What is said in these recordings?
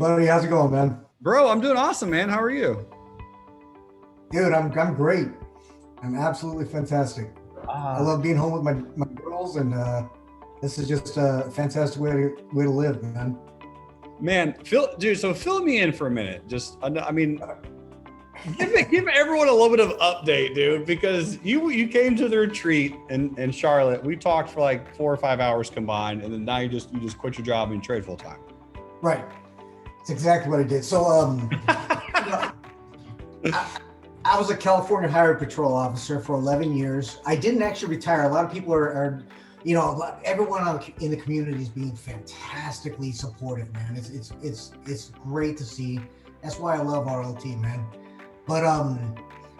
buddy. How's it going, man? Bro, I'm doing awesome, man. How are you? Dude, I'm great. I'm absolutely fantastic. I Ah, love being home with my girls, and this is just a fantastic way to live, man. man, so fill me in for a minute. Give everyone a little bit of update, dude, because you came to the retreat in Charlotte. We talked for like 4 or 5 hours combined, and then now you just quit your job and you trade full time. Right. It's exactly what I did. So, you know, I was a California Highway Patrol officer for 11 years. I didn't actually retire. A lot of people are everyone in the community is being fantastically supportive, man. It's great to see. That's why I love RLT, man. But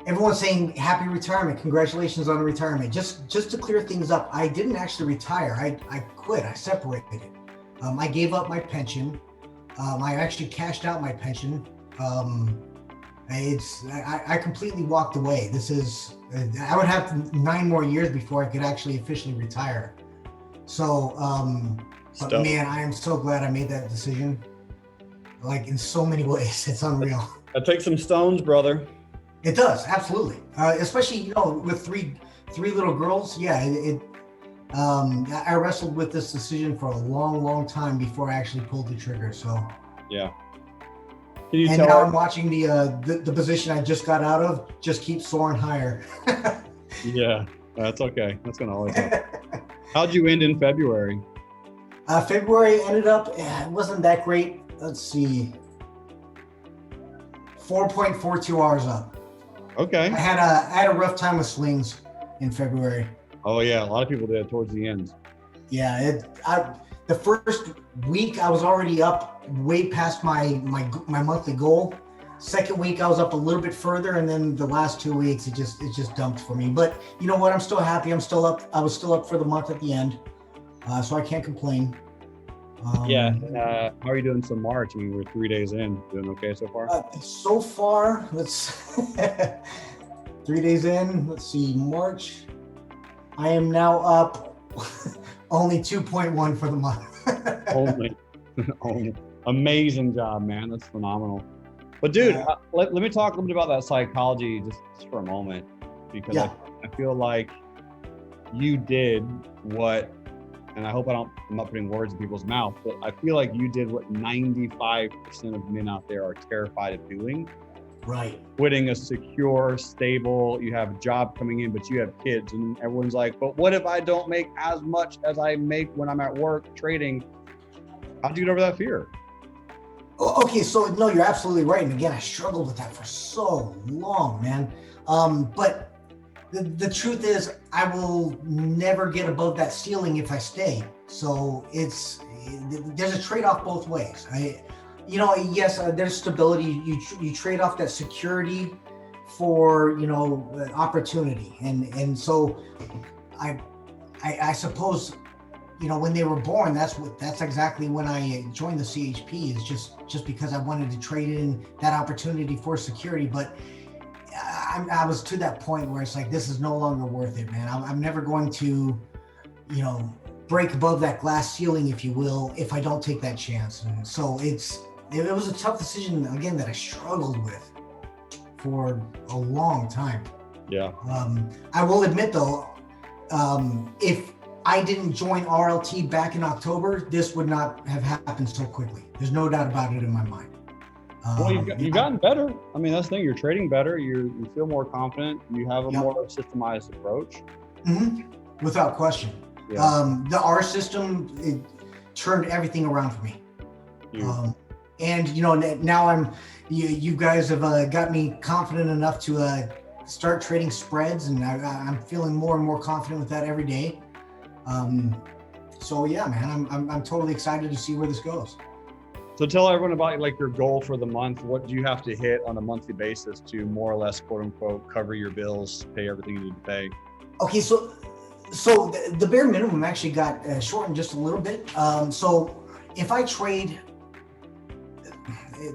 everyone's saying happy retirement, congratulations on the retirement. Just to clear things up, I didn't actually retire. I quit. I separated. I gave up my pension. I actually cashed out my pension. I completely walked away. I would have 9 more years before I could actually officially retire. So, but man, I am so glad I made that decision. Like in so many ways, it's unreal. That takes some stones, brother. It does, absolutely. Especially, with three little girls. Yeah, I wrestled with this decision for a long, long time before I actually pulled the trigger. So Yeah. Can you and tell now her? I'm watching the position I just got out of just keep soaring higher. Yeah, that's okay. That's gonna always happen. How'd you end in February? February ended up, it wasn't that great. Let's see, 4.42 hours up. Okay. I had a rough time with swings in February. Oh yeah, a lot of people did towards the end. Yeah, the first week I was already up way past my monthly goal. Second week I was up a little bit further, and then the last 2 weeks it just dumped for me. But you know what? I'm still happy. I'm still up. I was still up for the month at the end, so I can't complain. How are you doing so March? I mean, we're 3 days in. Doing okay so far? So far, let's 3 days in. Let's see, March. I am now up only 2.1 for the month. Only. Only. Amazing job, man. That's phenomenal. But dude, let me talk a little bit about that psychology just for a moment, because I feel like you did what, and I hope I'm not putting words in people's mouth, but I feel like you did what 95% of men out there are terrified of doing. Right. Quitting a secure, stable, you have a job coming in, but you have kids, and everyone's like, but what if I don't make as much as I make when I'm at work trading? How'd you get over that fear? Okay, so no, you're absolutely right. And again, I struggled with that for so long, man. But the truth is, I will never get above that ceiling if I stay. So there's a trade-off both ways. Yes, there's stability. You trade off that security for opportunity, and so I suppose when they were born, that's exactly when I joined the CHP, is just because I wanted to trade in that opportunity for security. But I was to that point where it's like, this is no longer worth it, man. I'm never going to break above that glass ceiling, if you will, if I don't take that chance. And so it was a tough decision, again, that I struggled with for a long time. Yeah. I will admit though, if I didn't join RLT back in October, this would not have happened so quickly. There's no doubt about it in my mind. Well, you've gotten better. I mean, that's the thing. You're trading better. You feel more confident. You have a more systemized approach. Mm-hmm. Without question. Yeah. The R system, it turned everything around for me. Yeah. And now you guys have got me confident enough to start trading spreads, and I'm feeling more and more confident with that every day. So yeah, man, I'm totally excited to see where this goes. So tell everyone about like your goal for the month. What do you have to hit on a monthly basis to more or less, quote unquote, cover your bills, pay everything you need to pay? Okay, so the bare minimum actually got shortened just a little bit. So if I trade,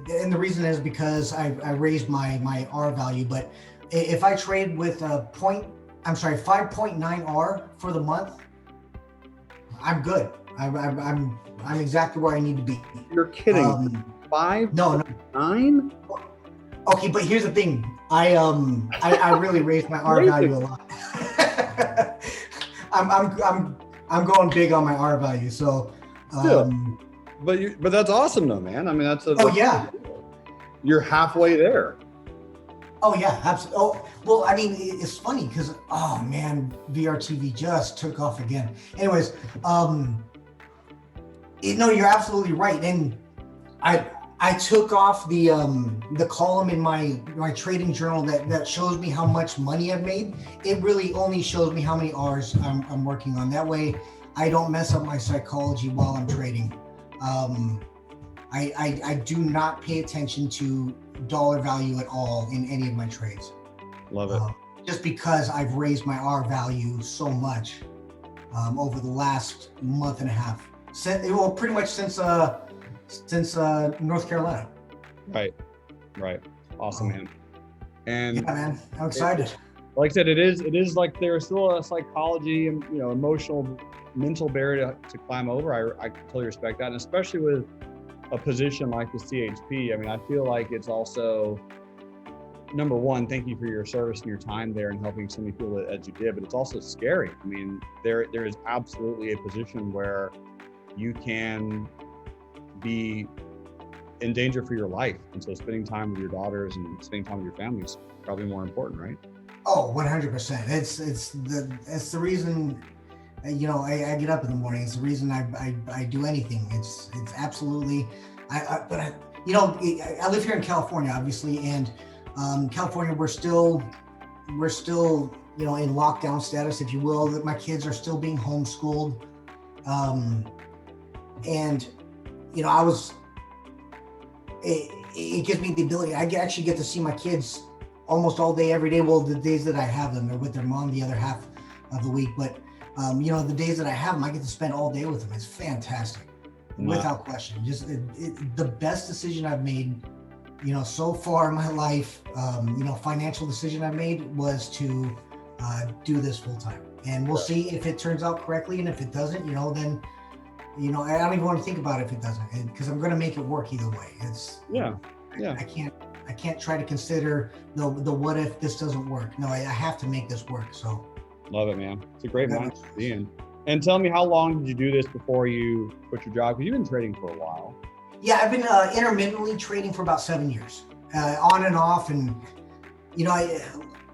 and the reason is because I raised my R value, but if I trade with 5.9 R for the month, I'm good. I'm exactly where I need to be. You're kidding. No, no. 5.9? Okay, but here's the thing. I really raised my R value a lot. I'm going big on my R value. So But that's awesome though, man. I mean, yeah. You're halfway there. Oh yeah, absolutely. Oh well, I mean, it's funny because oh man, VRTV just took off again. Anyways, no, you're absolutely right, and I took off the column in my trading journal that shows me how much money I've made. It really only shows me how many R's I'm working on. That way, I don't mess up my psychology while I'm trading. I do not pay attention to dollar value at all in any of my trades. Love it. Just because I've raised my R value so much over the last month and a half. Pretty much since North Carolina. Right. Awesome, man. And yeah, man, I'm excited. Like I said, it is like there's still a psychology and emotional, mental barrier to climb over. I totally respect that, and especially with a position like the CHP. I mean, I feel like it's also, number one, thank you for your service and your time there and helping somebody feel it as you did, but it's also scary. I mean, there is absolutely a position where you can be in danger for your life. And so spending time with your daughters and spending time with your family is probably more important, right? Oh, 100%. It's the reason, I get up in the morning. It's the reason I do anything. It's absolutely, I live here in California, obviously, and California, we're still, in lockdown status, if you will. That my kids are still being homeschooled, and it gives me the ability. I actually get to see my kids almost all day, every day. Well, the days that I have them, they're with their mom the other half of the week, but the days that I have them, I get to spend all day with them. It's fantastic, without question. Just the best decision I've made, so far in my life. Financial decision I made was to do this full time, and we'll see if it turns out correctly. And if it doesn't, then, I don't even want to think about it if it doesn't, because I'm going to make it work either way. I can't try to consider the what if this doesn't work. No, I have to make this work. So. Love it, man. It's a great mindset to be in. And tell me, how long did you do this before you quit your job? Because you've been trading for a while. Yeah, I've been intermittently trading for about 7 years, on and off. And,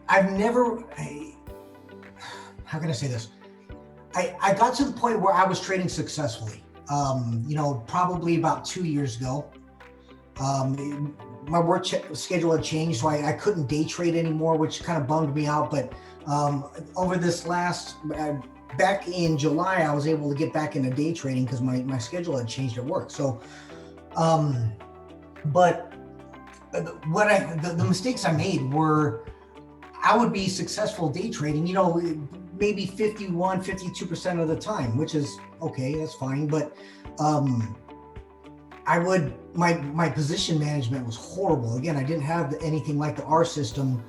I've never, how can I say this? I got to the point where I was trading successfully, probably about 2 years ago. My work schedule had changed, so I couldn't day trade anymore, which kind of bummed me out. But over this back in July, I was able to get back into day trading because my schedule had changed at work. So, but the mistakes I made were, I would be successful day trading, maybe 52% of the time, which is okay, that's fine. But my position management was horrible. Again, I didn't have anything like the R system.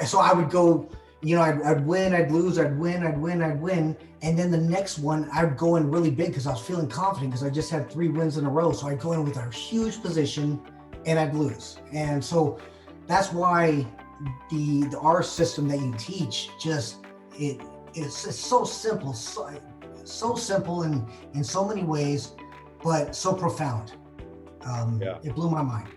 So I would go, I'd win, I'd lose, I'd win. And then the next one, I'd go in really big because I was feeling confident because I just had 3 wins in a row. So I'd go in with a huge position and I'd lose. And so that's why the R system that you teach, it's so simple, so simple in so many ways, but so profound. It blew my mind.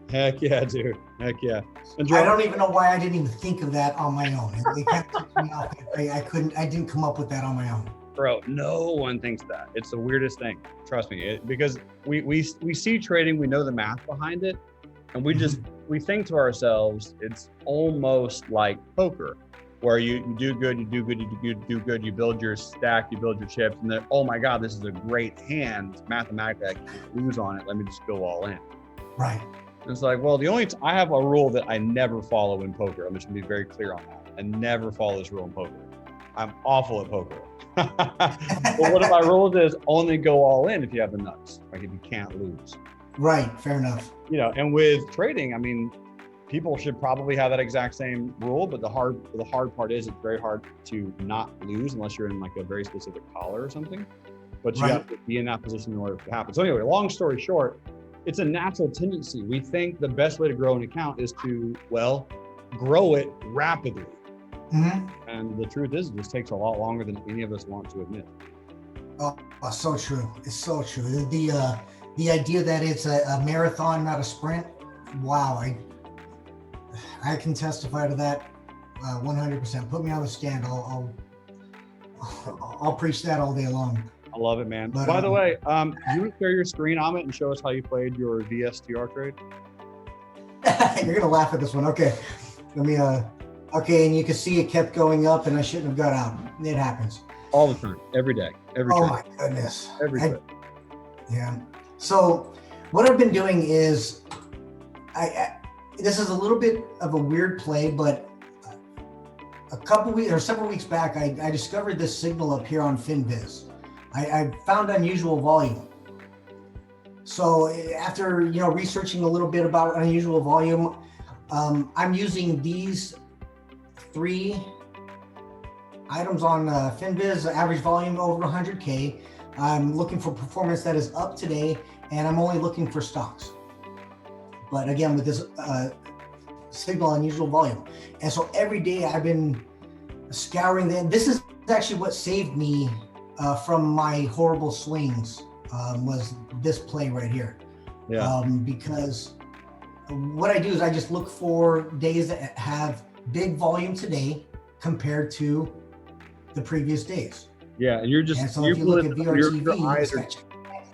Heck yeah, dude. Heck yeah. And I don't even know why I didn't even think of that on my own. It kind of took me off. I didn't come up with that on my own. Bro, no one thinks that. It's the weirdest thing. Trust me. Because we see trading, we know the math behind it, and we think to ourselves, it's almost like poker, where you do good, you do good, you build your stack, you build your chips, and then, oh my God, this is a great hand. Mathematically, I can't lose on it. Let me just go all in. Right. It's like, well, I have a rule that I never follow in poker. I'm just gonna be very clear on that. I never follow this rule in poker. I'm awful at poker. But one of my rules is only go all in if you have the nuts, like if you can't lose. Right, fair enough. And with trading, I mean, people should probably have that exact same rule, but the hard part is it's very hard to not lose unless you're in like a very specific collar or something. but you have to be in that position in order for it to happen. So anyway, long story short, it's a natural tendency. We think the best way to grow an account is to, well, grow it rapidly. And the truth is, it just takes a lot longer than any of us want to admit. Oh, so true. It's so true. The idea that it's a marathon, not a sprint. Wow, I can testify to that 100%. Put me on the stand. I'll preach that all day long. I love it, man. But, by the way, you want to share your screen, Ahmet, and show us how you played your VSTR trade? You're gonna laugh at this one. Okay, let me. Okay, and you can see it kept going up, and I shouldn't have got out. It happens all the time, every day, every. Oh trade. My goodness. Every day. Yeah. So what I've been doing is, this is a little bit of a weird play, but a couple weeks or several weeks back, I discovered this signal up here on FinViz. I found unusual volume. So after researching a little bit about unusual volume, I'm using these 3 items on FinViz, average volume over 100K. I'm looking for performance that is up today, and I'm only looking for stocks. But again, with this signal unusual volume. And so every day I've been scouring this is actually what saved me from my horrible swings, was this play right here. Yeah. Because what I do is I just look for days that have big volume today compared to the previous days. Yeah, and you're just, and so if you look at VRTV, your eyes are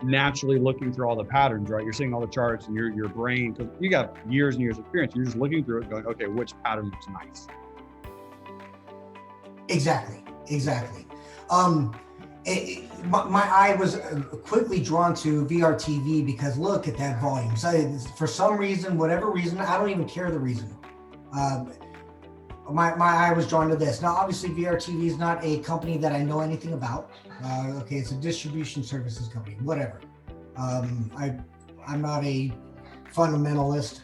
naturally looking through all the patterns, right? You're seeing all the charts, and your brain, because you got years and years of experience, you're just looking through it going, okay, which pattern looks nice? Exactly. My eye was quickly drawn to VRTV because look at that volume. So for some reason, whatever reason, I don't even care the reason. My eye was drawn to this. Now, obviously, VRTV is not a company that I know anything about. Okay, it's a distribution services company, whatever. I'm not a fundamentalist.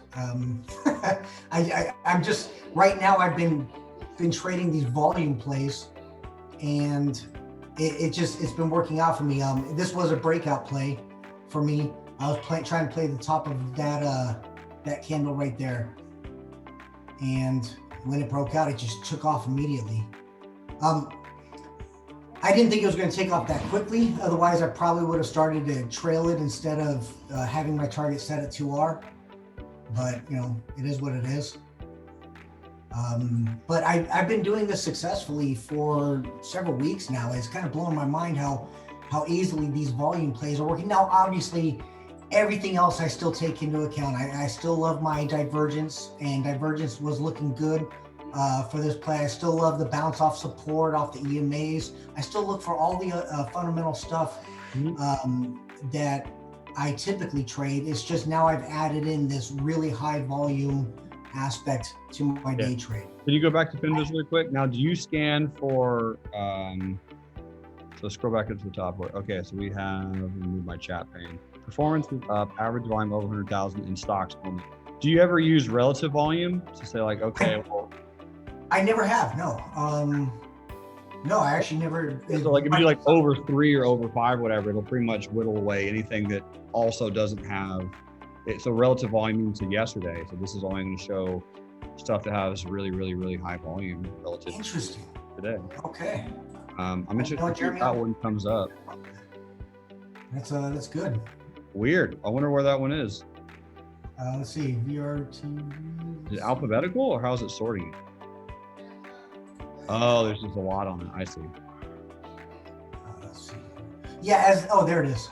I'm just, right now, I've been trading these volume plays, and it's been working out for me. This was a breakout play for me. I was trying to play the top of that candle right there, and when it broke out, it just took off immediately. I didn't think it was going to take off that quickly. Otherwise, I probably would have started to trail it instead of having my target set at 2R. But it is what it is. But I've been doing this successfully for several weeks now. It's kind of blowing my mind how easily these volume plays are working. Now, obviously, everything else I still take into account. I still love my divergence, and divergence was looking good for this play. I still love the bounce off support, off the EMAs. I still look for all the fundamental stuff that I typically trade. It's just now I've added in this really high volume aspect to my day trade. Can you go back to FinViz really quick? Now, do you scan for, so scroll back up to the top. Okay, so we have, remove my chat pane. Performance is up, average volume over 100,000 in stocks only. Do you ever use relative volume to say like, okay, well, I never have, no. No, I actually never. So like if you do like over 3 or over 5, whatever, it'll pretty much whittle away anything that also doesn't have it. So relative volume means to yesterday. So this is only going to show stuff that has really, really, really high volume relative to today. Okay. I'm interested to see if that one comes up. That's good. Weird. I wonder where that one is. Let's see. VRT. Is it alphabetical or how's it sorting? Oh, there's just a lot on it. I see. Let's see. Yeah. There it is.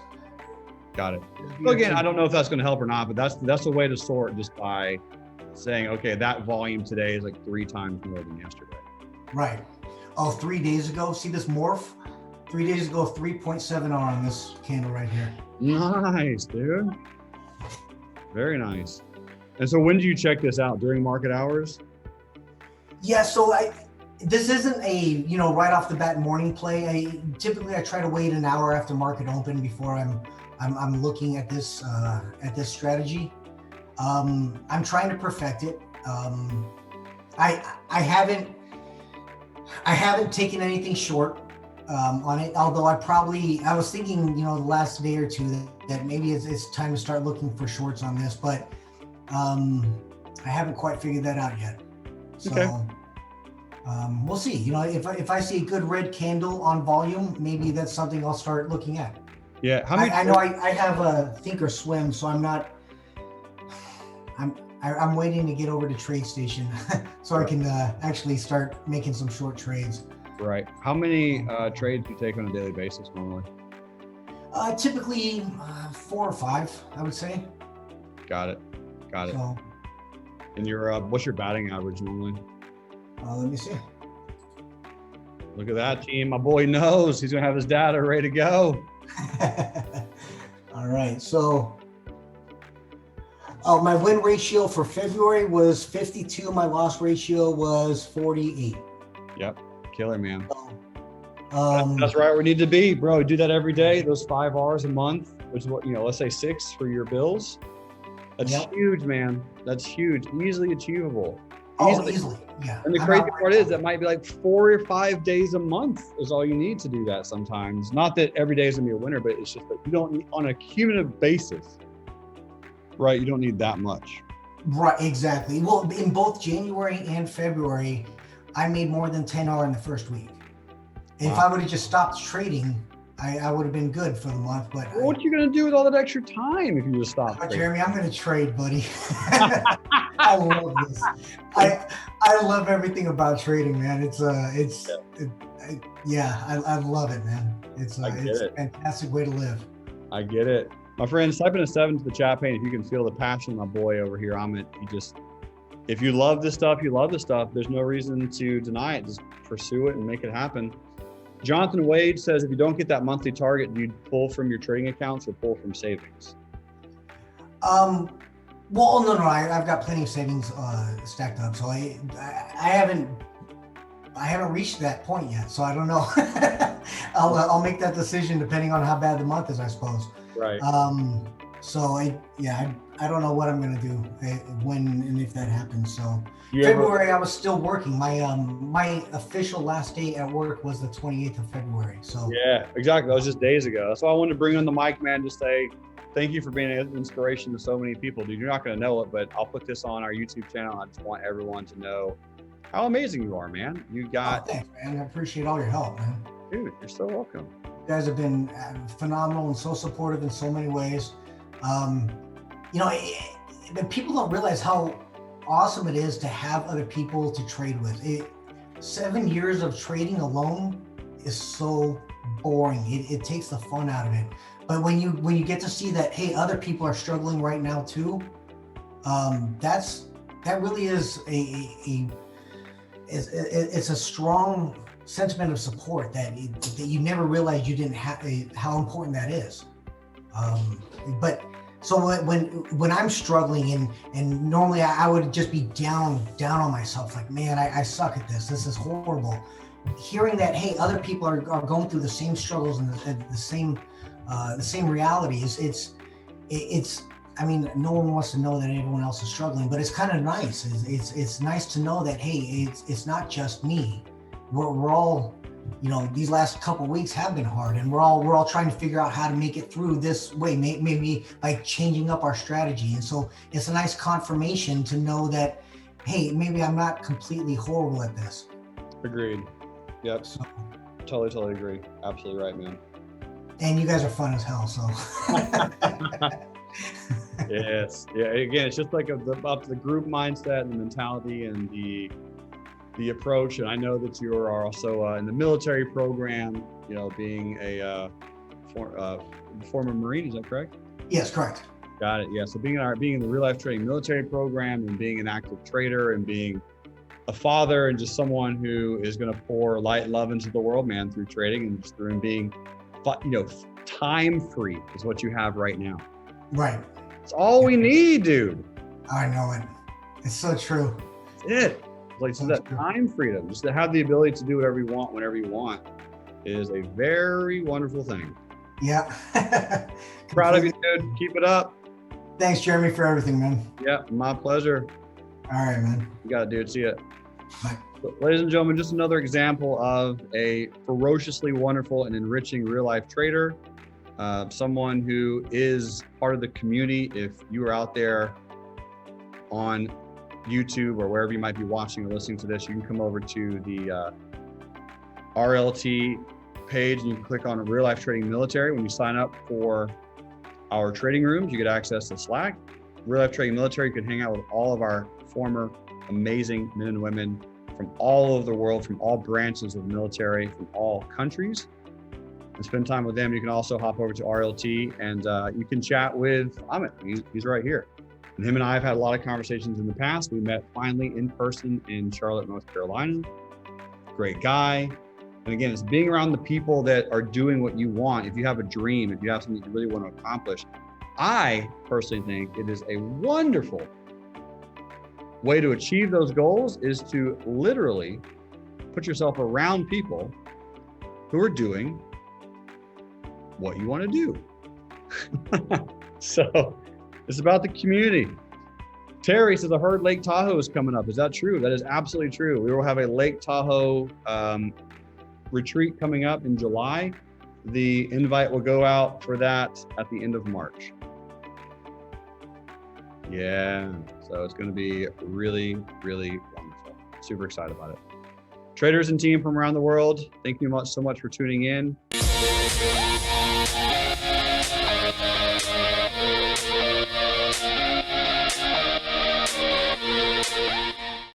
Got it. So again, I don't know if that's going to help or not, but that's a way to sort just by saying, okay, that volume today is like 3 times more than yesterday. Right. Oh, 3 days ago. See this morph? 3 days ago, 3.7R on this candle right here. Nice, dude. Very nice. And so when do you check this out? During market hours? Yeah, so this isn't a, right off the bat morning play. Typically I try to wait an hour after market open before I'm looking at this strategy. I'm trying to perfect it. I haven't taken anything short. on it. Although I was thinking, the last day or two that maybe it's time to start looking for shorts on this, but I haven't quite figured that out yet. So Okay. We'll see. If I see a good red candle on volume, maybe that's something I'll start looking at. Yeah. I know I have a Think or Swim, so I'm waiting to get over to TradeStation so I can actually start making some short trades. Right. How many trades do you take on a daily basis normally? Typically 4 or 5, I would say. Got it. So, And your what's your batting average normally? let me see. Look at that, team. My boy knows he's gonna have his data ready to go. All right. So, my win ratio for February was 52. My loss ratio was 48. Yep. Killer, man. So, That's right where we need to be, bro. Do that every day. Those 5 hours a month, which is what, let's say 6 for your bills. That's huge, man. That's huge. Easily achievable. Easily. Yeah. And the crazy part is that might be like 4 or 5 days a month is all you need to do that sometimes. Not that every day is gonna be a winner, but it's just that you don't need, on a cumulative basis, right? You don't need that much. Right, exactly. Well, in both January and February, I made more than $10 in the first week. And if I would have just stopped trading, I would have been good for the month. But what are you gonna do with all that extra time if you just stop? Jeremy, I'm gonna trade, buddy. I love this. I love everything about trading, man. I love it, man. It's a fantastic way to live. I get it. My friends, type in a 7 to the chat pane if you can feel the passion of my boy over here, Ahmet. If you love this stuff, you love this stuff. There's no reason to deny it. Just pursue it and make it happen. Jonathan Wade says, if you don't get that monthly target, do you pull from your trading accounts or pull from savings? Well, no. I've got plenty of savings stacked up, so I haven't reached that point yet. So I don't know. I'll make that decision depending on how bad the month is, I suppose. Right. So I don't know what I'm gonna do when and if that happens. So February I was still working. My official last day at work was the 28th of February. So yeah, exactly. That was just days ago. That's why I wanted to bring on the mic, man, to say thank you for being an inspiration to so many people. Dude, you're not gonna know it, but I'll put this on our YouTube channel. I just want everyone to know how amazing you are, man. You got. Oh, thanks, man. I appreciate all your help, man. Dude, you're so welcome. You guys have been phenomenal and so supportive in so many ways. People don't realize how awesome it is to have other people to trade with. 7 years of trading alone is so boring. It takes the fun out of it. But when you get to see that, hey, other people are struggling right now too, that really is it's a strong sentiment of support that you never realized you didn't have, how important that is. But so when I'm struggling and normally I would just be down on myself, like, man, I suck at this. This is horrible. Hearing that, hey, other people are going through the same struggles and the same realities, it's I mean, no one wants to know that everyone else is struggling, but it's kind of nice. It's nice to know that, hey, it's not just me. We're all, these last couple of weeks have been hard, and we're all trying to figure out how to make it through this way, maybe by changing up our strategy. And so it's a nice confirmation to know that, hey, maybe I'm not completely horrible at this. Agreed. Yep. So, totally agree. Absolutely right, man. And you guys are fun as hell, so. Yes. Yeah. Again, it's just like about the group mindset and the mentality and the approach. And I know that you are also in the military program, being a former Marine, is that correct? Yes, correct. Got it. Yeah. So being in the real life trading military program and being an active trader and being a father and just someone who is going to pour light and love into the world, man, through trading and just through being, time free is what you have right now. Right. It's all we need, dude. I know it. It's so true. That's it. Like, so that time freedom, just to have the ability to do whatever you want, whenever you want, is a very wonderful thing. Yeah. Proud of you, dude. Keep it up. Thanks, Jeremy, for everything, man. Yeah, my pleasure. All right, man. You got it, dude. See ya. Ladies and gentlemen, just another example of a ferociously wonderful and enriching real life trader. Someone who is part of the community. If you are out there on YouTube or wherever you might be watching or listening to this, you can come over to the RLT page and you can click on Real Life Trading Military. When you sign up for our trading rooms, you get access to Slack. Real Life Trading Military, you can hang out with all of our former amazing men and women from all over the world, from all branches of the military, from all countries, and spend time with them. You can also hop over to RLT and you can chat with Ahmet. He's right here. And him and I have had a lot of conversations in the past. We met finally in person in Charlotte, North Carolina. Great guy. And again, it's being around the people that are doing what you want. If you have a dream, if you have something you really want to accomplish, I personally think it is a wonderful way to achieve those goals is to literally put yourself around people who are doing what you want to do. So it's about the community. Terry says, I heard Lake Tahoe is coming up. Is that true? That is absolutely true. We will have a Lake Tahoe retreat coming up in July. The invite will go out for that at the end of March. Yeah, so it's going to be really, really wonderful. Super excited about it. Traders and team from around the world, thank you so much for tuning in.